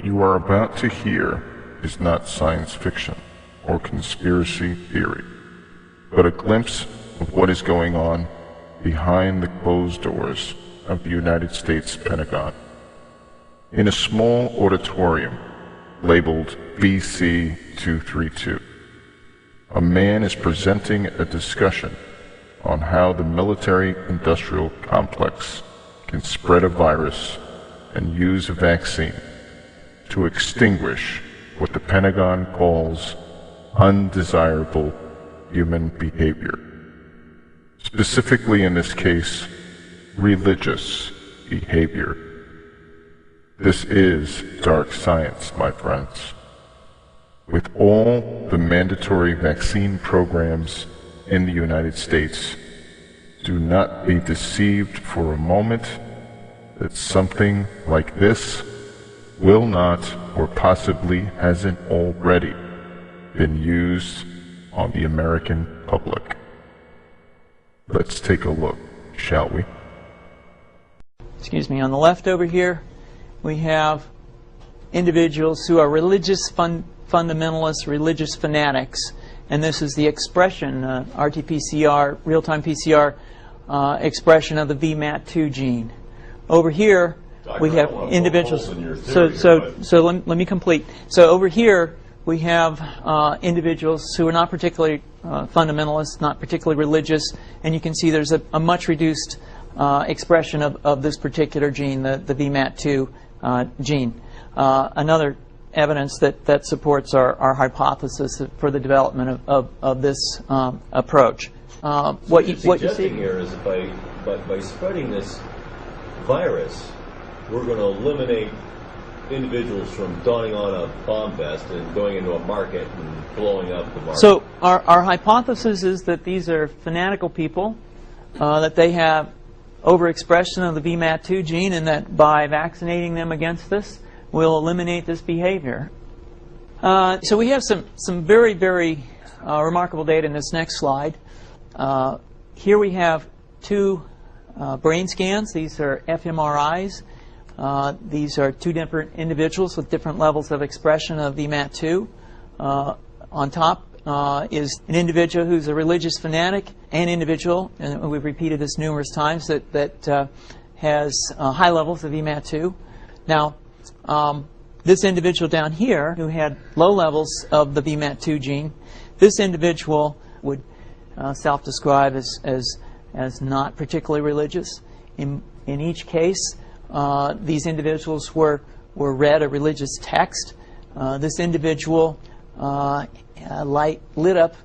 you are about to hear is not science fiction or conspiracy theory, but a glimpse of what is going on behind the closed doors of the United States Pentagon. In a small auditorium labeled BC 232, a man is presenting a discussion on how the military-industrial complex can spread a virus and use a vaccine to extinguish what the Pentagon calls undesirable human behavior. Specifically in this case, religious behavior. This is dark science, my friends. With all the mandatory vaccine programs in the United States, do not be deceived for a moment that something like this will not, or possibly hasn't already, been used on the American public. Let's take a look, shall we? Excuse me, on the left over here, we have individuals who are religious fundamentalists, religious fanatics, and this is the expression, RT-PCR, real-time PCR expression of the VMAT2 gene. Over here, we have individuals. So let me complete. So over here, we have individuals who are not particularly fundamentalists, not particularly religious, and you can see there's a much reduced expression of this particular gene, the VMAT2 gene. Another evidence that supports our hypothesis for the development of this approach. What you see here is by spreading this virus, we're going to eliminate individuals from donning on a bomb vest and going into a market and blowing up the market. So our hypothesis is that these are fanatical people, that they have overexpression of the VMAT2 gene, and that by vaccinating them against this, we'll eliminate this behavior. So we have some very, very remarkable data in this next slide. Here we have two brain scans. These are fMRIs. These are two different individuals with different levels of expression of VMAT2. On top is an individual who's a religious fanatic, an individual, and we've repeated this numerous times, that has high levels of VMAT2. Now, this individual down here who had low levels of the VMAT2 gene, this individual would self-describe as not particularly religious. In each case, these individuals were read a religious text. This individual lit up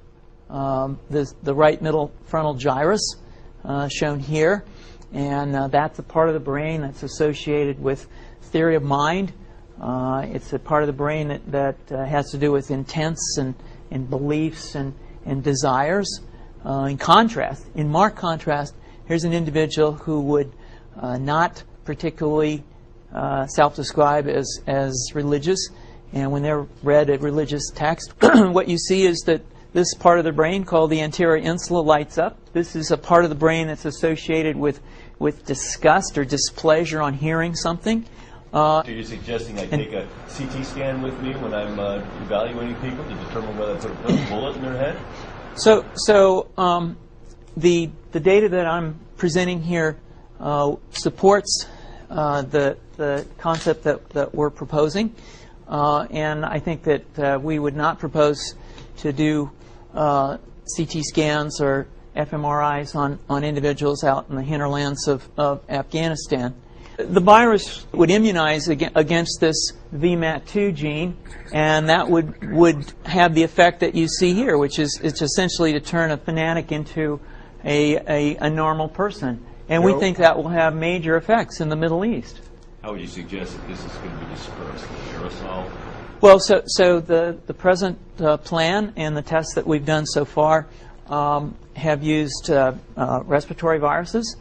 the right middle frontal gyrus, shown here, and that's a part of the brain that's associated with theory of mind. It's a part of the brain that has to do with intents and beliefs and desires. In marked contrast, here's an individual who would not particularly self-describe as religious, and when they're read a religious text, what you see is that this part of the brain called the anterior insula lights up. This is a part of the brain that's associated with disgust or displeasure on hearing something. So you're suggesting I take a CT scan with me when I'm evaluating people to determine whether I put a bullet in their head? So the data that I'm presenting here supports the concept that we're proposing, and I think that we would not propose to do CT scans or fMRIs on individuals out in the hinterlands of Afghanistan. The virus would immunize against this VMAT2 gene, and that would have the effect that you see here, which is it's essentially to turn a fanatic into a normal person. And we think that will have major effects in the Middle East. How would you suggest that this is going to be dispersed? Aerosol? Well, so the present plan and the tests that we've done so far have used respiratory viruses,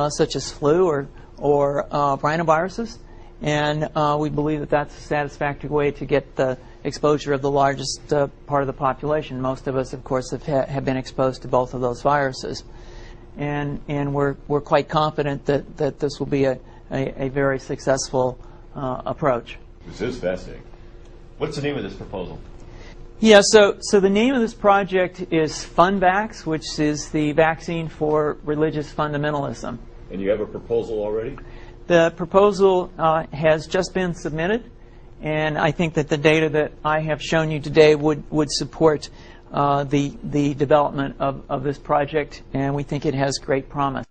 such as flu or rhinoviruses, and we believe that that's a satisfactory way to get the exposure of the largest part of the population. Most of us, of course, have been exposed to both of those viruses, and we're quite confident that this will be a very successful approach. This is fascinating. What's the name of this proposal? Yeah, so the name of this project is FunVax, which is the vaccine for religious fundamentalism. And you have a proposal already? The proposal has just been submitted, and I think that the data that I have shown you today would support the development of this project, and we think it has great promise.